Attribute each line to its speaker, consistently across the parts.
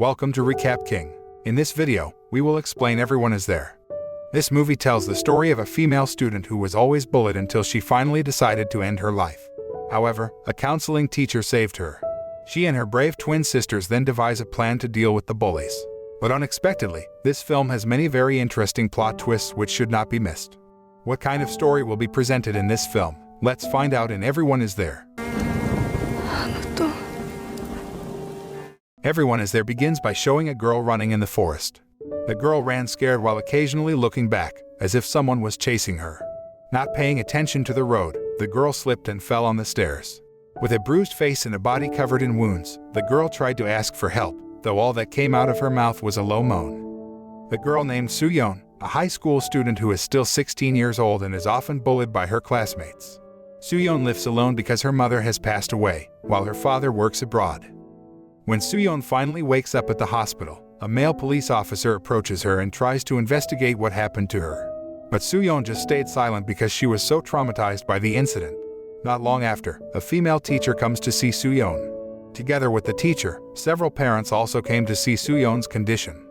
Speaker 1: Welcome to Recap King. In this video, we will explain Everyone Is There. This movie tells the story of a female student who was always bullied until she finally decided to end her life. However, a counseling teacher saved her. She and her brave twin sisters then devise a plan to deal with the bullies. But unexpectedly, this film has many very interesting plot twists which should not be missed. What kind of story will be presented in this film? Let's find out in Everyone Is There. Everyone Is There begins by showing a girl running in the forest. The girl ran scared while occasionally looking back, as if someone was chasing her. Not paying attention to the road, the girl slipped and fell on the stairs. With a bruised face and a body covered in wounds, the girl tried to ask for help, though all that came out of her mouth was a low moan. The girl named Soo-Yeon, a high school student who is still 16 years old and is often bullied by her classmates. Soo-Yeon lives alone because her mother has passed away, while her father works abroad. When Soo-Yeon finally wakes up at the hospital, a male police officer approaches her and tries to investigate what happened to her. But Soo-Yeon just stayed silent because she was so traumatized by the incident. Not long after, a female teacher comes to see Soo-Yeon. Together with the teacher, several parents also came to see Soo-Yeon's condition.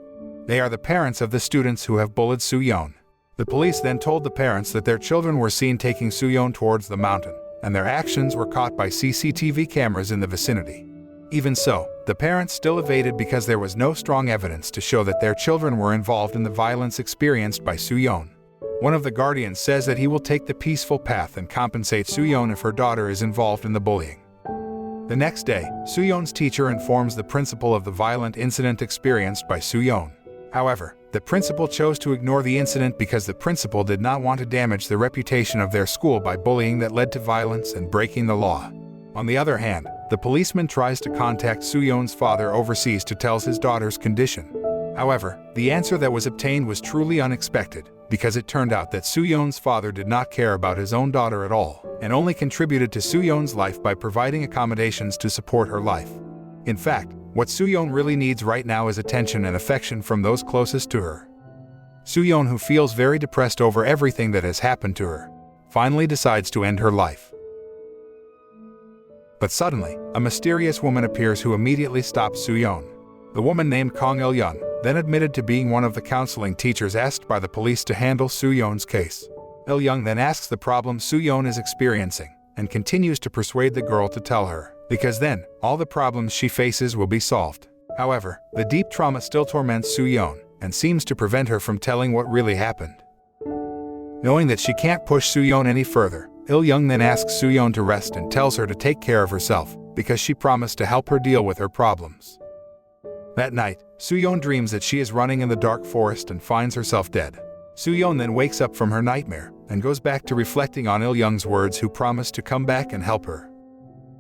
Speaker 1: They are the parents of the students who have bullied Soo-Yeon. The police then told the parents that their children were seen taking Soo-Yeon towards the mountain, and their actions were caught by CCTV cameras in the vicinity. Even so, the parents still evaded because there was no strong evidence to show that their children were involved in the violence experienced by Soo-Yeon. One of the guardians says that he will take the peaceful path and compensate Soo-Yeon if her daughter is involved in the bullying. The next day, Soo-Yeon's teacher informs the principal of the violent incident experienced by Soo-Yeon. However, the principal chose to ignore the incident because the principal did not want to damage the reputation of their school by bullying that led to violence and breaking the law. On the other hand, the policeman tries to contact Soo-Yeon's father overseas to tell his daughter's condition. However, the answer that was obtained was truly unexpected, because it turned out that Soo-Yeon's father did not care about his own daughter at all, and only contributed to Soo-Yeon's life by providing accommodations to support her life. In fact, what Soo-Yeon really needs right now is attention and affection from those closest to her. Soo-Yeon, who feels very depressed over everything that has happened to her, finally decides to end her life. But suddenly, a mysterious woman appears who immediately stops Soo-Yeon. The woman named Kang Il-young then admitted to being one of the counseling teachers asked by the police to handle Soo-Yeon's case. Il-young then asks the problem Soo-Yeon is experiencing, and continues to persuade the girl to tell her, because then, all the problems she faces will be solved. However, the deep trauma still torments Soo-Yeon, and seems to prevent her from telling what really happened. Knowing that she can't push Soo-Yeon any further, Il-young then asks Soo-Yeon to rest and tells her to take care of herself, because she promised to help her deal with her problems. That night, Soo-Yeon dreams that she is running in the dark forest and finds herself dead. Soo-Yeon then wakes up from her nightmare, and goes back to reflecting on Il-young's words who promised to come back and help her.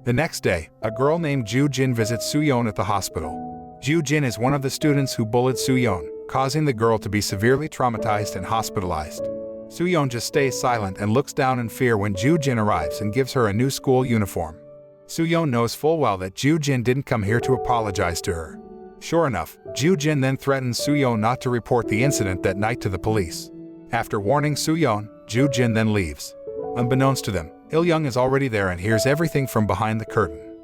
Speaker 1: The next day, a girl named Joo-jin visits Soo-Yeon at the hospital. Joo-jin is one of the students who bullied Soo-Yeon, causing the girl to be severely traumatized and hospitalized. Soo-Yeon just stays silent and looks down in fear when Joo-jin arrives and gives her a new school uniform. Soo-Yeon knows full well that Joo-jin didn't come here to apologize to her. Sure enough, Joo-jin then threatens Soo-Yeon not to report the incident that night to the police. After warning Soo-Yeon, Joo-jin then leaves. Unbeknownst to them, Il-young is already there and hears everything from behind the curtain.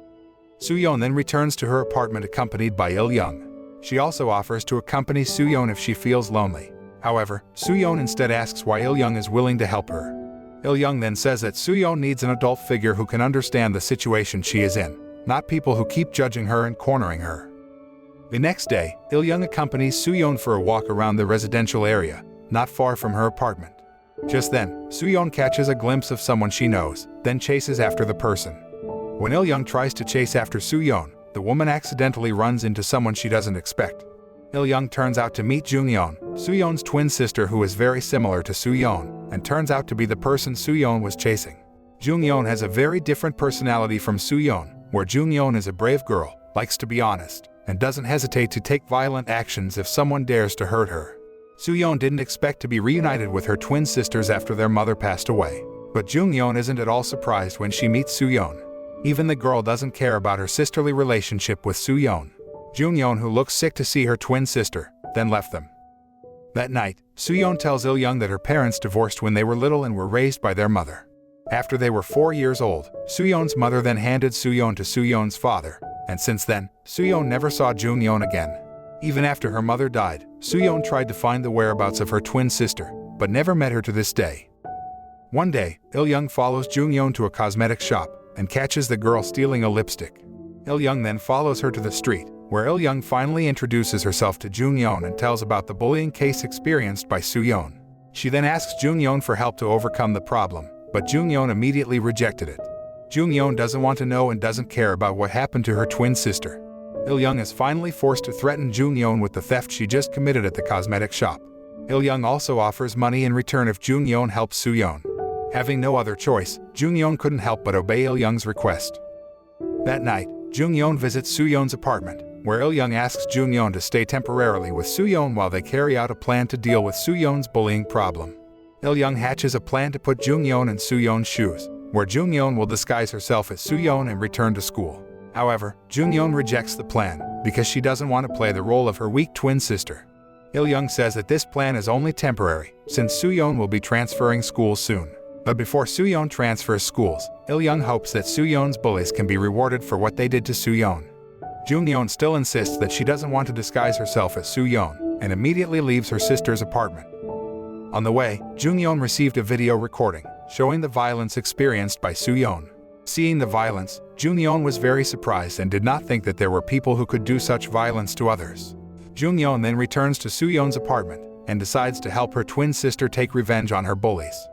Speaker 1: Soo-Yeon then returns to her apartment accompanied by Il-young. She also offers to accompany Soo-Yeon if she feels lonely. However, Soo-Yeon instead asks why Il-young is willing to help her. Il-young then says that Soo-Yeon needs an adult figure who can understand the situation she is in, not people who keep judging her and cornering her. The next day, Il-young accompanies Soo-Yeon for a walk around the residential area, not far from her apartment. Just then, Soo-Yeon catches a glimpse of someone she knows, then chases after the person. When Il-young tries to chase after Soo-Yeon, the woman accidentally runs into someone she doesn't expect. Il-young turns out to meet Jung-Yeon, Soo-Yeon's twin sister who is very similar to Soo-Yeon, and turns out to be the person Soo-Yeon was chasing. Jung-Yeon has a very different personality from Soo-Yeon, where Jung-Yeon is a brave girl, likes to be honest, and doesn't hesitate to take violent actions if someone dares to hurt her. Soo-Yeon didn't expect to be reunited with her twin sisters after their mother passed away, but Jung-Yeon isn't at all surprised when she meets Soo-Yeon. Even the girl doesn't care about her sisterly relationship with Soo-Yeon. Jung-Yeon, who looks sick to see her twin sister, then left them. That night, Soo-Yeon tells Il-young that her parents divorced when they were little and were raised by their mother. After they were 4 years old, Soo-Yeon's mother then handed Soo-Yeon to Soo-Yeon's father, and since then, Soo-Yeon never saw Jung-Yeon again. Even after her mother died, Soo-Yeon tried to find the whereabouts of her twin sister, but never met her to this day. One day, Il-young follows Jung-Yeon to a cosmetic shop and catches the girl stealing a lipstick. Il-young then follows her to the street, where Il-young finally introduces herself to Jung-Yeon and tells about the bullying case experienced by Soo-Yeon. She then asks Jung-Yeon for help to overcome the problem, but Jung-Yeon immediately rejected it. Jung-Yeon doesn't want to know and doesn't care about what happened to her twin sister. Il-young is finally forced to threaten Jung-Yeon with the theft she just committed at the cosmetic shop. Il-young also offers money in return if Jung-Yeon helps Soo-Yeon. Having no other choice, Jung-Yeon couldn't help but obey Il-young's request. That night, Jung-Yeon visits Soo-Yeon's apartment, where Il-young asks Jung-Yeon to stay temporarily with Soo-Yeon while they carry out a plan to deal with Soo-Yeon's bullying problem. Il-young hatches a plan to put Jung-Yeon in Soo-Yeon's shoes, where Jung-Yeon will disguise herself as Soo-Yeon and return to school. However, Jung-Yeon rejects the plan because she doesn't want to play the role of her weak twin sister. Il-young says that this plan is only temporary, since Soo-Yeon will be transferring schools soon. But before Soo-Yeon transfers schools, Il-young hopes that Soo-Yeon's bullies can be rewarded for what they did to Soo-Yeon. Jung-Yeon still insists that she doesn't want to disguise herself as Soo-Yeon, and immediately leaves her sister's apartment. On the way, Jung-Yeon received a video recording, showing the violence experienced by Soo-Yeon. Seeing the violence, Jung-Yeon was very surprised and did not think that there were people who could do such violence to others. Jung-Yeon then returns to Soo-Yeon's apartment, and decides to help her twin sister take revenge on her bullies.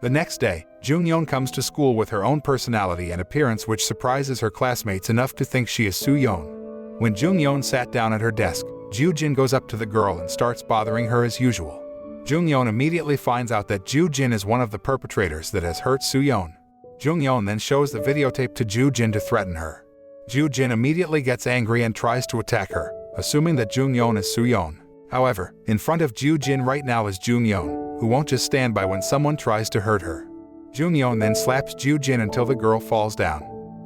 Speaker 1: The next day, Jung-Yeon comes to school with her own personality and appearance which surprises her classmates enough to think she is Soo-Yeon. When Jung-Yeon sat down at her desk, Joo-jin goes up to the girl and starts bothering her as usual. Jung-Yeon immediately finds out that Joo-jin is one of the perpetrators that has hurt Soo-Yeon. Jung-Yeon then shows the videotape to Joo-jin to threaten her. Joo-jin immediately gets angry and tries to attack her, assuming that Jung-Yeon is Soo-Yeon. However, in front of Joo-jin right now is Jung-Yeon, who won't just stand by when someone tries to hurt her. Jung-Yeon then slaps Joo-jin until the girl falls down.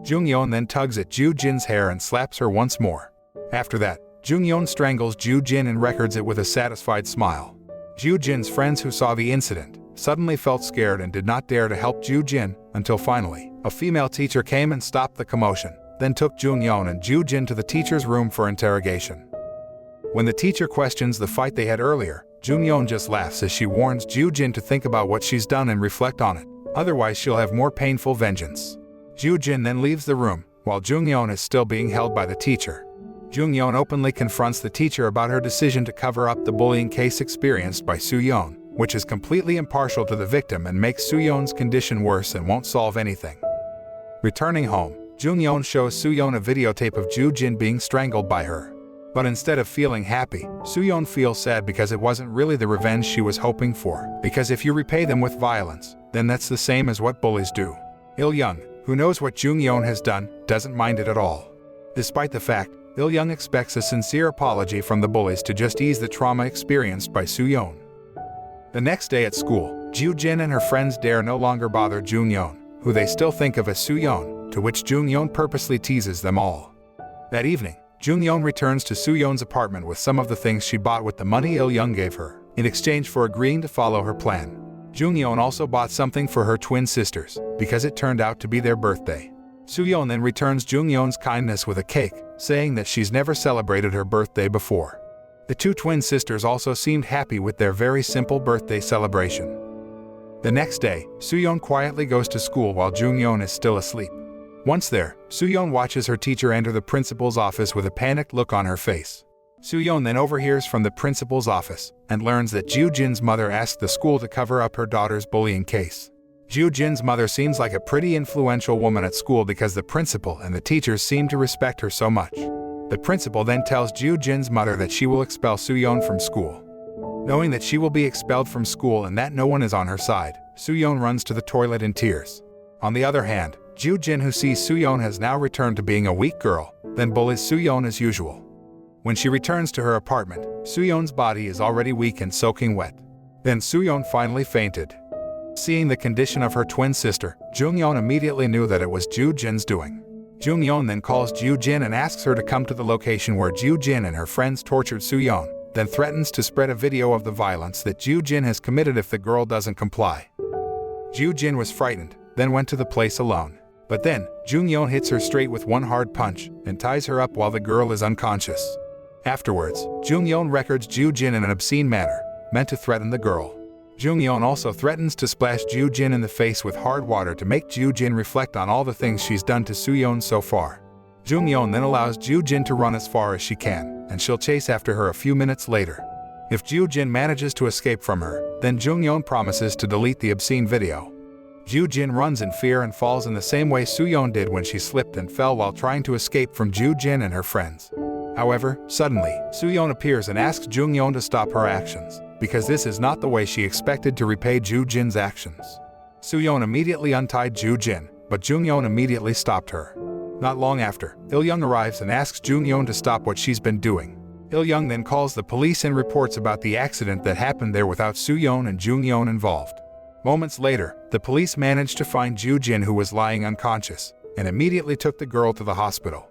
Speaker 1: Jung-Yeon then tugs at Joo-jin's hair and slaps her once more. After that, Jung-Yeon strangles Joo-jin and records it with a satisfied smile. Joo-jin's friends who saw the incident suddenly felt scared and did not dare to help Joo-jin, until finally, a female teacher came and stopped the commotion, then took Jung-Yeon and Joo-jin to the teacher's room for interrogation. When the teacher questions the fight they had earlier, Jung-Yeon just laughs as she warns Joo-jin to think about what she's done and reflect on it, otherwise she'll have more painful vengeance. Joo-jin then leaves the room, while Jung-Yeon is still being held by the teacher. Jung-Yeon openly confronts the teacher about her decision to cover up the bullying case experienced by Soo-Yeon, which is completely impartial to the victim and makes Soo-Yeon's condition worse and won't solve anything. Returning home, Jung-Yeon shows Soo-Yeon a videotape of Joo-jin being strangled by her. But instead of feeling happy, Soo-Yeon feels sad because it wasn't really the revenge she was hoping for, because if you repay them with violence, then that's the same as what bullies do. Il-young, who knows what Jung-Yeon has done, doesn't mind it at all. Despite the fact, Il-young expects a sincere apology from the bullies to just ease the trauma experienced by Soo-Yeon. The next day at school, Joo-jin and her friends dare no longer bother Jung-Yeon, who they still think of as Soo-Yeon, to which Jung-Yeon purposely teases them all. That evening, Jung-Yeon returns to Soo-Yeon's apartment with some of the things she bought with the money Il-young gave her, in exchange for agreeing to follow her plan. Jung-Yeon also bought something for her twin sisters, because it turned out to be their birthday. Soo-Yeon then returns Jung-Yeon's kindness with a cake, saying that she's never celebrated her birthday before. The two twin sisters also seemed happy with their very simple birthday celebration. The next day, Soo-Yeon quietly goes to school while Jung-Yeon is still asleep. Once there, Soo-Yeon watches her teacher enter the principal's office with a panicked look on her face. Soo-Yeon then overhears from the principal's office and learns that Joo-jin's mother asked the school to cover up her daughter's bullying case. Joo-jin's mother seems like a pretty influential woman at school because the principal and the teachers seem to respect her so much. The principal then tells Joo-jin's mother that she will expel Soo-Yeon from school. Knowing that she will be expelled from school and that no one is on her side, Soo-Yeon runs to the toilet in tears. On the other hand, Joo-jin, who sees Soo-Yeon has now returned to being a weak girl, then bullies Soo-Yeon as usual. When she returns to her apartment, Soo-Yeon's body is already weak and soaking wet. Then Soo-Yeon finally fainted. Seeing the condition of her twin sister, Jung-Yeon immediately knew that it was Joo-jin's doing. Jung-Yeon then calls Joo-jin and asks her to come to the location where Joo-jin and her friends tortured Soo-Yeon, then threatens to spread a video of the violence that Joo-jin has committed if the girl doesn't comply. Joo-jin was frightened, then went to the place alone. But then, Jung-Yeon hits her straight with one hard punch and ties her up while the girl is unconscious. Afterwards, Jung-Yeon records Joo-jin in an obscene manner, meant to threaten the girl. Jung-Yeon also threatens to splash Joo-jin in the face with hard water to make Joo-jin reflect on all the things she's done to Soo-Yeon so far. Jung-Yeon then allows Joo-jin to run as far as she can, and she'll chase after her a few minutes later. If Joo-jin manages to escape from her, then Jung-Yeon promises to delete the obscene video. Joo-jin runs in fear and falls in the same way Soo-Yeon did when she slipped and fell while trying to escape from Joo-jin and her friends. However, suddenly, Soo-Yeon appears and asks Jung-Yeon to stop her actions, because this is not the way she expected to repay Joo-jin's actions. Soo-Yeon immediately untied Joo-jin, but Jung-Yeon immediately stopped her. Not long after, Il-young arrives and asks Jung-Yeon to stop what she's been doing. Il-young then calls the police and reports about the accident that happened there without Soo-Yeon and Jung-Yeon involved. Moments later, the police managed to find Joo-jin, who was lying unconscious, and immediately took the girl to the hospital.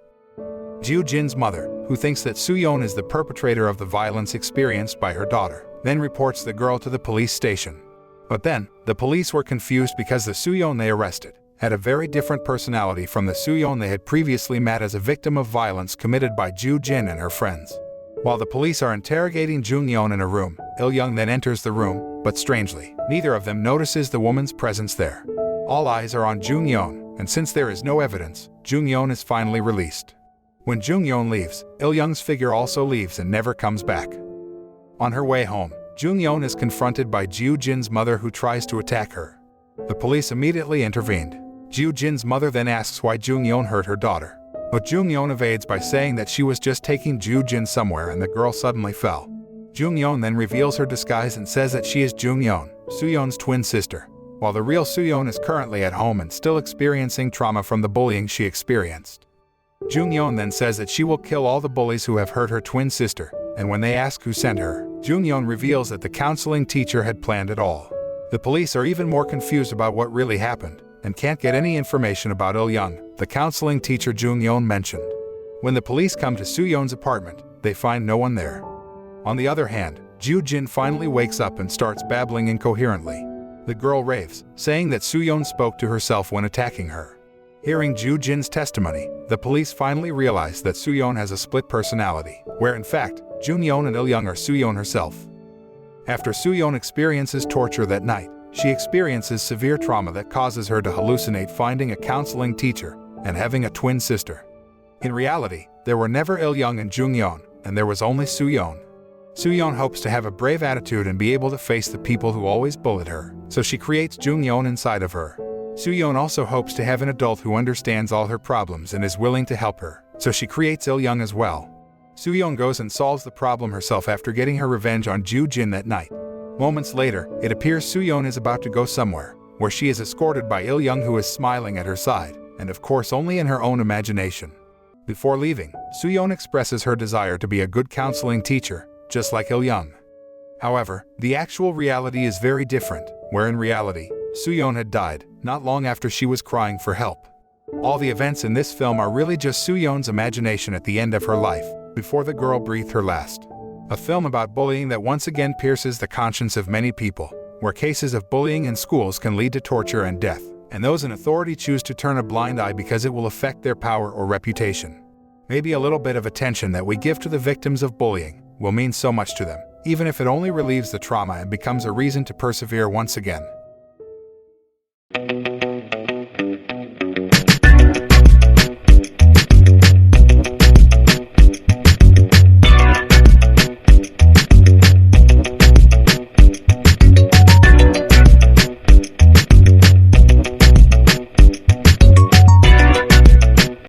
Speaker 1: Joo-jin's mother, who thinks that Soo-Yeon is the perpetrator of the violence experienced by her daughter, then reports the girl to the police station. But then, the police were confused because the Soo-Yeon they arrested had a very different personality from the Soo-Yeon they had previously met as a victim of violence committed by Joo-jin and her friends. While the police are interrogating Jung-Yeon in a room, Il-young then enters the room, but strangely, neither of them notices the woman's presence there. All eyes are on Jung-Yeon, and since there is no evidence, Jung-Yeon is finally released. When Jung-Yeon leaves, Il-young's figure also leaves and never comes back. On her way home, Jung-Yeon is confronted by Joo-jin's mother, who tries to attack her. The police immediately intervened. Joo-jin's mother then asks why Jung-Yeon hurt her daughter. But Jung-Yeon evades by saying that she was just taking Joo-jin somewhere and the girl suddenly fell. Jung-Yeon then reveals her disguise and says that she is Jung-Yeon, Soo-Yeon's twin sister, while the real Soo-Yeon is currently at home and still experiencing trauma from the bullying she experienced. Jung-Yeon then says that she will kill all the bullies who have hurt her twin sister, and when they ask who sent her, Jung-Yeon reveals that the counseling teacher had planned it all. The police are even more confused about what really happened, and can't get any information about Il-young, the counseling teacher Jung-Yeon mentioned. When the police come to Soo-Yeon's apartment, they find no one there. On the other hand, Joo-jin finally wakes up and starts babbling incoherently. The girl raves, saying that Soo-Yeon spoke to herself when attacking her. Hearing Joo-jin's testimony, the police finally realize that Soo-Yeon has a split personality, where in fact, Jung-Yeon and Il-young are Soo-Yeon herself. After Soo-Yeon experiences torture that night, she experiences severe trauma that causes her to hallucinate finding a counseling teacher and having a twin sister. In reality, there were never Il-young and Jung-Yeon, and there was only Soo-Yeon. Soo-Yeon hopes to have a brave attitude and be able to face the people who always bullied her, so she creates Jung-Yeon inside of her. Soo-Yeon also hopes to have an adult who understands all her problems and is willing to help her, so she creates Il-young as well. Soo-Yeon goes and solves the problem herself after getting her revenge on Joo-jin that night. Moments later, it appears Soo-Yeon is about to go somewhere, where she is escorted by Il-young, who is smiling at her side, and of course only in her own imagination. Before leaving, Soo-Yeon expresses her desire to be a good counseling teacher, just like Il-young. However, the actual reality is very different, where in reality, Soo-Yeon had died, not long after she was crying for help. All the events in this film are really just Soo-Yeon's imagination at the end of her life, before the girl breathed her last. A film about bullying that once again pierces the conscience of many people, where cases of bullying in schools can lead to torture and death, and those in authority choose to turn a blind eye because it will affect their power or reputation. Maybe a little bit of attention that we give to the victims of bullying will mean so much to them, even if it only relieves the trauma and becomes a reason to persevere once again.